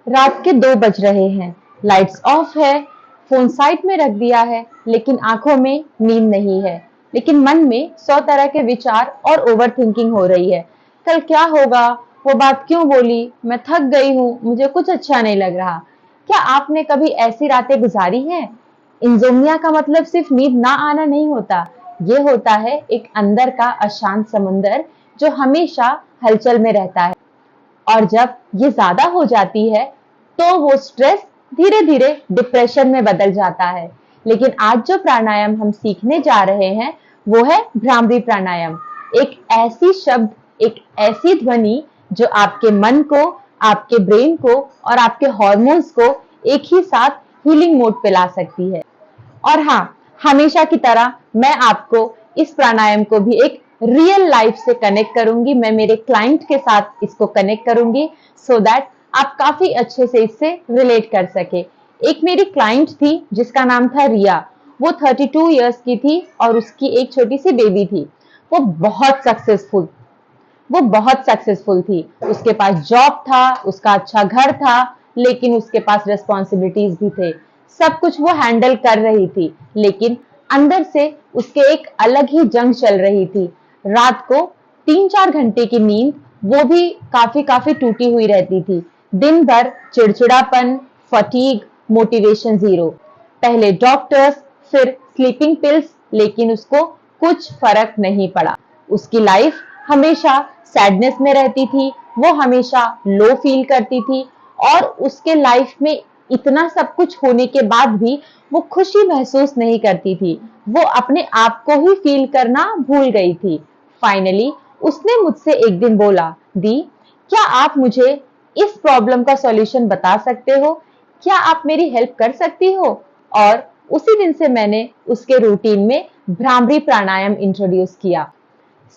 रात के 2 बज रहे हैं, लाइट्स ऑफ है, फोन साइड में रख दिया है, लेकिन आंखों में नींद नहीं है। लेकिन मन में 100 तरह के विचार और ओवर थिंकिंग हो रही है। कल क्या होगा? वो बात क्यों बोली? मैं थक गई हूँ, मुझे कुछ अच्छा नहीं लग रहा। क्या आपने कभी ऐसी रातें गुजारी हैं? इंसोम्निया का मतलब सिर्फ नींद ना आना नहीं होता, ये होता है एक अंदर का अशांत समुंदर जो हमेशा हलचल में रहता है। और जब ये ज्यादा हो जाती है तो वो स्ट्रेस धीरे धीरे डिप्रेशन में बदल जाता है। लेकिन आज जो प्राणायाम हम सीखने जा रहे हैं वो है भ्रामरी प्राणायाम। एक ऐसी शब्द, एक ऐसी ध्वनि जो आपके मन को, आपके ब्रेन को और आपके हॉर्मोन्स को एक ही साथ हीलिंग मोड पे ला सकती है। और हाँ, हमेशा की तरह मैं आपको इस प्राणायाम को भी एक रियल लाइफ से कनेक्ट करूंगी। मैं मेरे क्लाइंट के साथ इसको कनेक्ट करूंगी सो दैट आप काफी अच्छे से इससे रिलेट कर सके। एक मेरी क्लाइंट थी जिसका नाम था रिया। वो 32 इयर्स की थी और उसकी एक छोटी सी बेबी थी। वो बहुत सक्सेसफुल वो बहुत सक्सेसफुल थी। उसके पास जॉब था, उसका अच्छा घर था, लेकिन उसके पास रिस्पॉन्सिबिलिटीज भी थे। सब कुछ वो हैंडल कर रही थी, लेकिन अंदर से उसके एक अलग ही जंग चल रही थी। रात को 3-4 घंटे की नींद, वो भी काफी काफी टूटी हुई रहती थी। दिन भर चिड़चिड़ापन, फटीग, मोटिवेशन जीरो। पहले डॉक्टर्स, फिर स्लीपिंग पिल्स, लेकिन उसको कुछ फर्क नहीं पड़ा। उसकी लाइफ हमेशा सैडनेस में रहती थी, वो हमेशा लो फील करती थी और उसके लाइफ में इतना सब कुछ होने के बाद भी वो खुशी महसूस नहीं करती थी। वो अपने आप को ही फील करना भूल गई थी। फाइनली उसने मुझसे एक दिन बोला, दी, क्या आप मुझे इस प्रॉब्लम का सॉल्यूशन बता सकते हो? क्या आप मेरी हेल्प कर सकती हो? और उसी दिन से मैंने उसके रूटीन में भ्रामरी प्राणायाम इंट्रोड्यूस किया।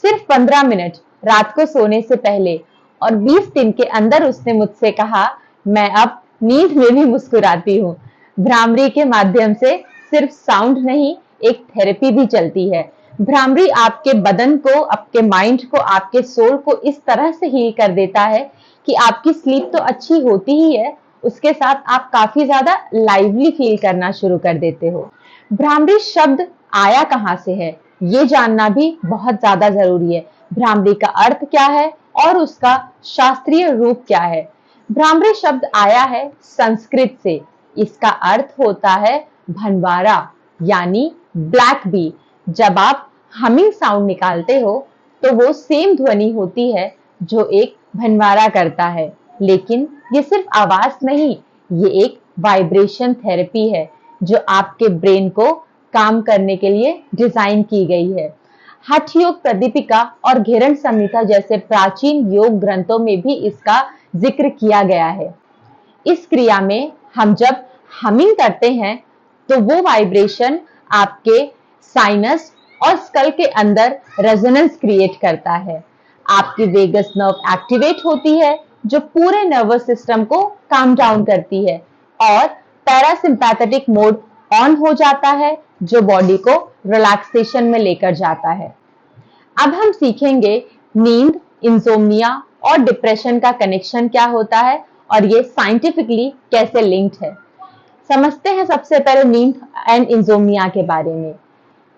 सिर्फ 15 मिनट रात को सोने से पहले, और 20 दिन के अंदर उसने मुझसे कहा, मैं अब नींद में भी मुस्कुराती हूँ। भ्रामरी के माध्यम से सिर्फ साउंड नहीं, एक थेरेपी भी चलती है। भ्रामरी आपके बदन को, आपके माइंड को, आपके सोल को इस तरह से हील कर देता है कि आपकी स्लीप तो अच्छी होती ही है, उसके साथ आप काफी ज्यादा लाइवली फील करना शुरू कर देते हो। भ्रामरी शब्द आया कहाँ से है, ये जानना भी बहुत ज्यादा जरूरी है। भ्रामरी का अर्थ क्या है और उसका शास्त्रीय रूप क्या है? भ्रामरी शब्द आया है संस्कृत से। इसका अर्थ होता है भनवारा, यानी ब्लैक बी। जब आप हमिंग साउंड निकालते हो तो वो सेम ध्वनि होती है जो एक भनवारा करता है। लेकिन ये सिर्फ आवाज नहीं, ये एक वाइब्रेशन थेरेपी है जो आपके ब्रेन को काम करने के लिए डिजाइन की गई है। हठ योग प्रदीपिका और घेरण संहिता जैसे प्राचीन योग ग्रंथों में भी इसका जिक्र किया गया है। इस क्रिया में हम जब हमिंग करते हैं तो वो वाइब्रेशन आपके साइनस और स्कल के अंदर रेजोनेंस क्रिएट करता है। आपकी वेगस नर्व एक्टिवेट होती है जो पूरे नर्वस सिस्टम को काम डाउन करती है, और पैरासिम्पैथेटिक मोड ऑन हो जाता है जो बॉडी को रिलैक्सेशन में लेकर जाता है। अब हम सीखेंगे नींद, इंसोम्निया और डिप्रेशन का कनेक्शन क्या होता है और ये साइंटिफिकली कैसे लिंक्ड है। समझते हैं सबसे पहले नींद एंड इंसोम्निया के बारे में।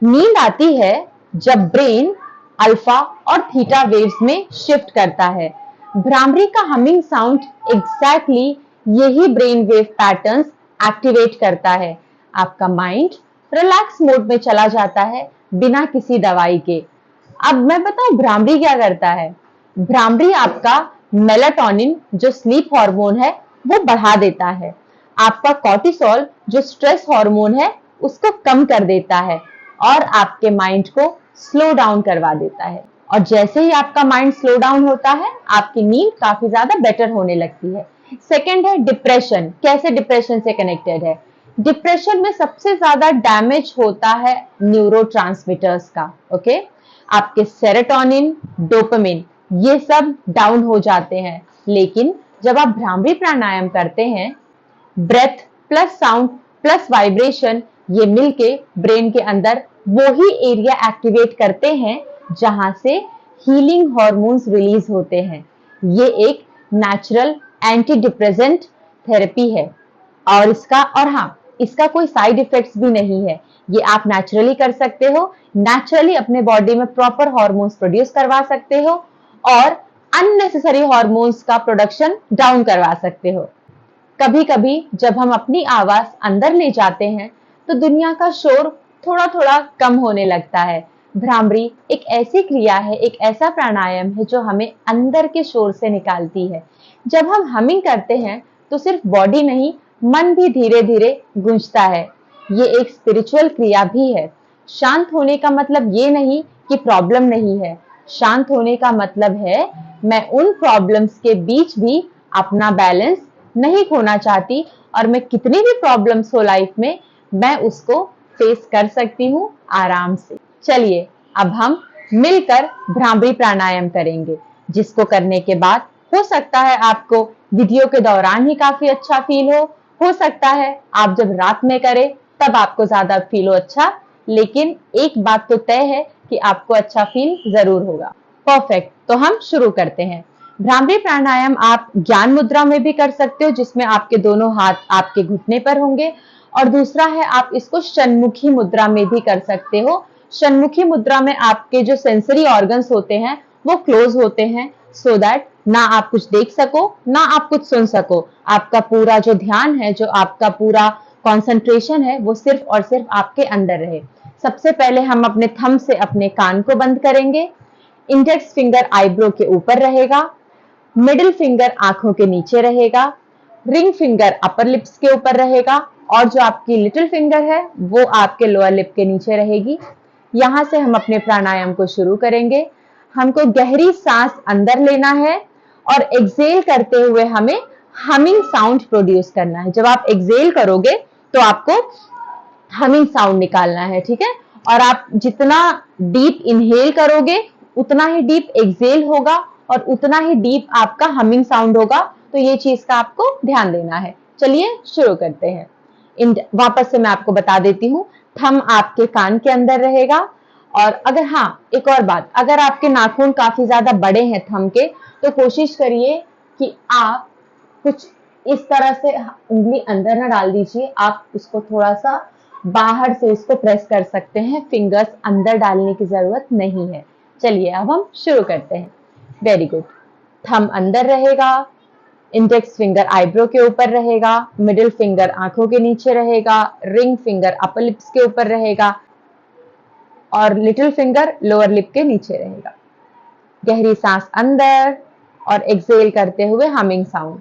नींद आती है जब ब्रेन अल्फा और थीटा वेव्स में शिफ्ट करता है। भ्रामरी का हमिंग साउंड एग्जैक्टली यही ब्रेन वेव पैटर्न्स एक्टिवेट करता है। आपका माइंड रिलैक्स मोड में चला जाता है बिना किसी दवाई के। अब मैं बताऊं भ्रामरी क्या करता है। भ्रामरी आपका मेलाटोनिन जो स्लीप हार्मोन है वो बढ़ा देता है। आपका कॉर्टिसोल जो स्ट्रेस हार्मोन है उसको कम कर देता है और आपके माइंड को स्लो डाउन करवा देता है। और जैसे ही आपका माइंड स्लो डाउन होता है आपकी नींद काफी ज्यादा बेटर होने लगती है। सेकंड है डिप्रेशन। कैसे डिप्रेशन से कनेक्टेड है? डिप्रेशन में सबसे ज्यादा डैमेज होता है न्यूरोट्रांसमीटर्स का। ओके, आपके सेरोटोनिन, डोपामिन, ये सब डाउन हो जाते हैं। लेकिन जब आप भ्रामरी प्राणायाम करते हैं, breath plus sound plus vibration, ये मिलके ब्रेन के अंदर वो ही एरिया एक्टिवेट करते हैं जहां से हीलिंग हार्मोन्स रिलीज होते हैं। ये एक नेचुरल एंटी डिप्रेसेंट थेरेपी है। और हाँ, इसका कोई साइड इफेक्ट्स भी नहीं है। ये आप नेचुरली कर सकते हो, नेचुरली अपने बॉडी में प्रॉपर हार्मोन्स प्रोड्यूस करवा सकते हो और अननेसेसरी हार्मोन्स का प्रोडक्शन डाउन करवा सकते हो। कभी-कभी जब हम अपनी आवाज अंदर ले जाते हैं, तो दुनिया का शोर थोड़ा-थोड़ा कम होने लगता है। भ्रामरी एक ऐसी क्रिया है, एक ऐसा प्राणायाम है जो हमें अंदर के शोर से निकालती है। जब हम हमिंग करते हैं, तो सिर्फ बॉडी नहीं, मन भी धीरे-धीरे गूंजता है। ये एक स्पिरिचुअल क्रिया भी है। शांत होने का मतलब ये नहीं कि प्रॉब्लम नहीं है। शांत होने का मतलब है, मैं उन प्रॉब्लम्स के बीच भी अपना बैलेंस नहीं खोना चाहती और मैं कितनी भी प्रॉब्लम्स हो लाइफ में, मैं उसको फेस कर सकती हूँ आराम से। चलिए, अब हम मिलकर भ्रामरी प्राणायाम करेंगे, जिसको करने के बाद हो सकता है आपको वीडियो के दौरान ही काफी अच्छा फील हो सकता है आप जब रात में करें तब आपको ज्यादा फील हो अच्छा, लेकिन एक बात तो तय है कि आपको अच्छा फील जरूर होगा। परफेक्ट, तो हम शुरू करते हैं। भ्रामरी प्राणायाम आप ज्ञान मुद्रा में भी कर सकते हो, जिसमें आपके दोनों हाथ आपके घुटने पर होंगे, और दूसरा है आप इसको षण्मुखी मुद्रा में भी कर सकते हो। षण्मुखी मुद्रा में आपके जो सेंसरी ऑर्गन्स होते हैं वो क्लोज होते हैं, सो दैट ना आप कुछ देख सको ना आप कुछ सुन सको। आपका पूरा जो ध्यान है, जो आपका पूरा कंसंट्रेशन है, वो सिर्फ और सिर्फ आपके अंदर रहे। सबसे पहले हम अपने थंब से अपने कान को बंद करेंगे। इंडेक्स फिंगर आईब्रो के ऊपर रहेगा, मिडिल फिंगर आंखों के नीचे रहेगा, रिंग फिंगर अपर लिप्स के ऊपर रहेगा और जो आपकी लिटिल फिंगर है वो आपके लोअर लिप के नीचे रहेगी। यहां से हम अपने प्राणायाम को शुरू करेंगे। हमको गहरी सांस अंदर लेना है और एक्सेल करते हुए हमें हमिंग साउंड प्रोड्यूस करना है। जब आप एक्सेल करोगे तो आपको हमिंग साउंड निकालना है, ठीक है। और आप जितना डीप इनहेल करोगे उतना ही डीप एक्सेल होगा और उतना ही डीप आपका हमिंग साउंड होगा। तो ये चीज का आपको ध्यान देना है। चलिए शुरू करते हैं। वापस से मैं आपको बता देती हूँ, थंब आपके कान के अंदर रहेगा। और अगर हाँ, एक और बात, अगर आपके नाखून काफी ज्यादा बड़े हैं थंब के, तो कोशिश करिए कि आप कुछ इस तरह से उंगली अंदर ना डाल दीजिए, आप उसको थोड़ा सा बाहर से इसको प्रेस कर सकते हैं, फिंगर्स अंदर डालने की जरूरत नहीं है। चलिए अब हम शुरू करते हैं। Very good. थंब अंदर रहेगा, इंडेक्स फिंगर आईब्रो के ऊपर रहेगा, मिडिल फिंगर आंखों के नीचे रहेगा, रिंग फिंगर अपर लिप्स के ऊपर रहेगा और लिटिल फिंगर लोअर लिप के नीचे रहेगा। गहरी सांस अंदर और एक्सेल करते हुए हमिंग साउंड।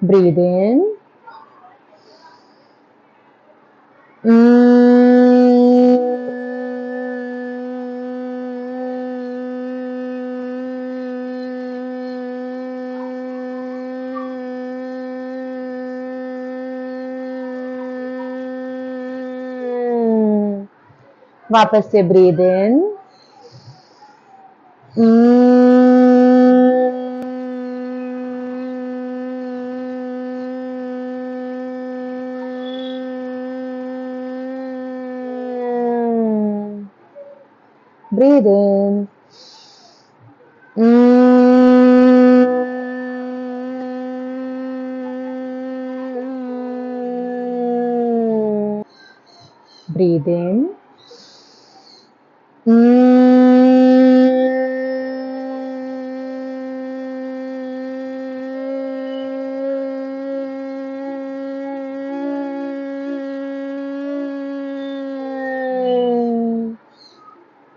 Breathe in. वापस से breathe in. Breathe in. Breathe in.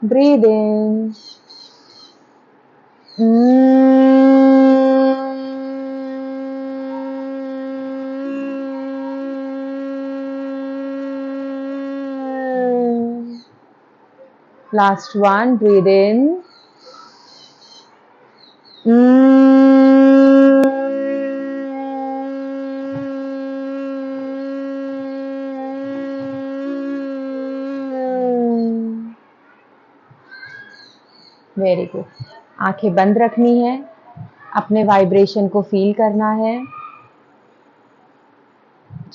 Breathe in. Last one, breathe in. Very good. आंखें बंद रखनी है, अपने वाइब्रेशन को फील करना है।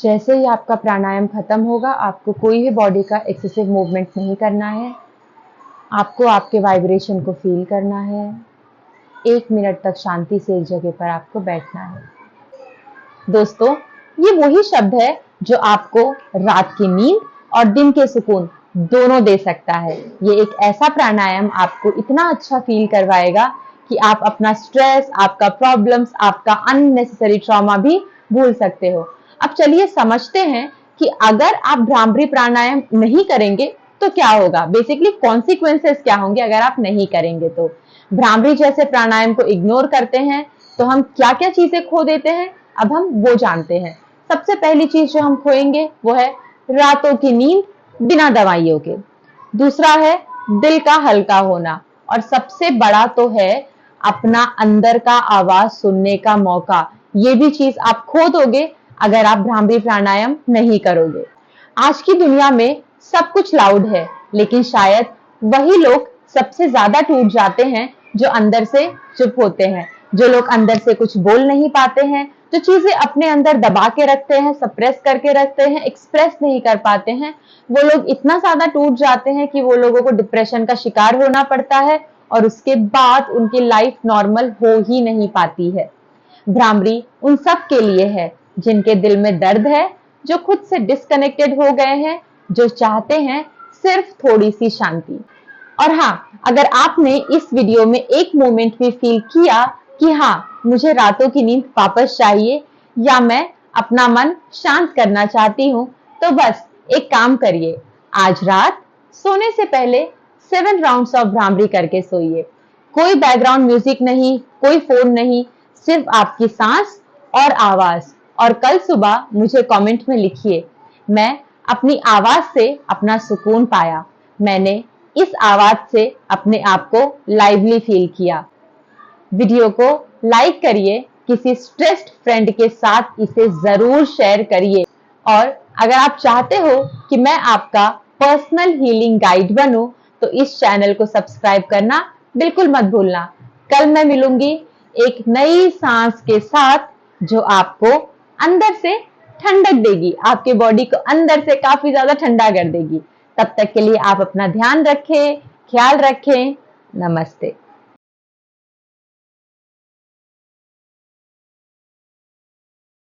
जैसे ही आपका प्राणायाम खत्म होगा, आपको कोई भी बॉडी का एक्सेसिव मूवमेंट नहीं करना है। आपको आपके वाइब्रेशन को फील करना है। 1 मिनट तक शांति से एक जगह पर आपको बैठना है। दोस्तों, ये वही शब्द है जो आपको रात की नींद और दिन के सुकून दोनों दे सकता है। ये एक ऐसा प्राणायाम आपको इतना अच्छा फील करवाएगा कि आप अपना स्ट्रेस, आपका प्रॉब्लम्स, आपका अननेसेसरी ट्रॉमा भी भूल सकते हो। अब चलिए समझते हैं कि अगर आप भ्रामरी प्राणायाम नहीं करेंगे तो क्या होगा, बेसिकली कॉन्सिक्वेंसेस क्या होंगे अगर आप नहीं करेंगे तो। भ्रामरी जैसे प्राणायाम को इग्नोर करते हैं तो हम क्या क्या चीजें खो देते हैं, अब हम वो जानते हैं। सबसे पहली चीज जो हम खोएंगे वो है रातों की नींद बिना दवाइयों के। दूसरा है दिल का हल्का होना, और सबसे बड़ा तो है अपना अंदर का आवाज सुनने का मौका। ये भी चीज आप खो दोगे अगर आप भ्रामरी प्राणायाम नहीं करोगे। आज की दुनिया में सब कुछ लाउड है, लेकिन शायद वही लोग सबसे ज्यादा टूट जाते हैं जो अंदर से चुप होते हैं। जो लोग अंदर से कुछ बोल नहीं पाते हैं, जो चीजें अपने अंदर दबा के रखते हैं, सप्रेस करके रखते हैं, एक्सप्रेस नहीं कर पाते हैं, वो लोग इतना ज्यादा टूट जाते हैं कि वो लोगों को डिप्रेशन का शिकार होना पड़ता है और उसके बाद उनकी लाइफ नॉर्मल हो ही नहीं पाती है। भ्रामरी उन सब के लिए है जिनके दिल में दर्द है, जो खुद से डिस्कनेक्टेड हो गए हैं, जो चाहते हैं सिर्फ थोड़ी सी शांति। और हाँ, अगर आपने इस वीडियो में एक मोमेंट भी फील किया कि हाँ, मुझे रातों की नींद वापस चाहिए या मैं अपना मन शांत करना चाहती हूँ, तो बस एक काम करिए, आज रात सोने से पहले 7 राउंड्स ऑफ भ्रामरी करके सोइए। कोई बैकग्राउंड म्यूजिक नहीं, कोई फोन नहीं, सिर्फ आपकी सांस और आवाज। और कल सुबह मुझे कमेंट में लिखिए, मैं अपनी आवाज से अपना सुकून पाया, मैंने इस आवाज से अपने आप को लाइवली फील किया। वीडियो को लाइक करिए, किसी स्ट्रेस्ड फ्रेंड के साथ इसे जरूर शेयर करिए। और अगर आप चाहते हो कि मैं आपका पर्सनल हीलिंग गाइड बनूं, तो इस चैनल को सब्सक्राइब करना बिल्कुल मत भूलना। कल मैं मिलूंगी एक नई सांस के साथ जो आपको अंदर से ठंडक देगी, आपके बॉडी को अंदर से काफी ज्यादा ठंडा कर देगी। तब तक के लिए आप अपना ध्यान रखें, ख्याल रखें। नमस्ते।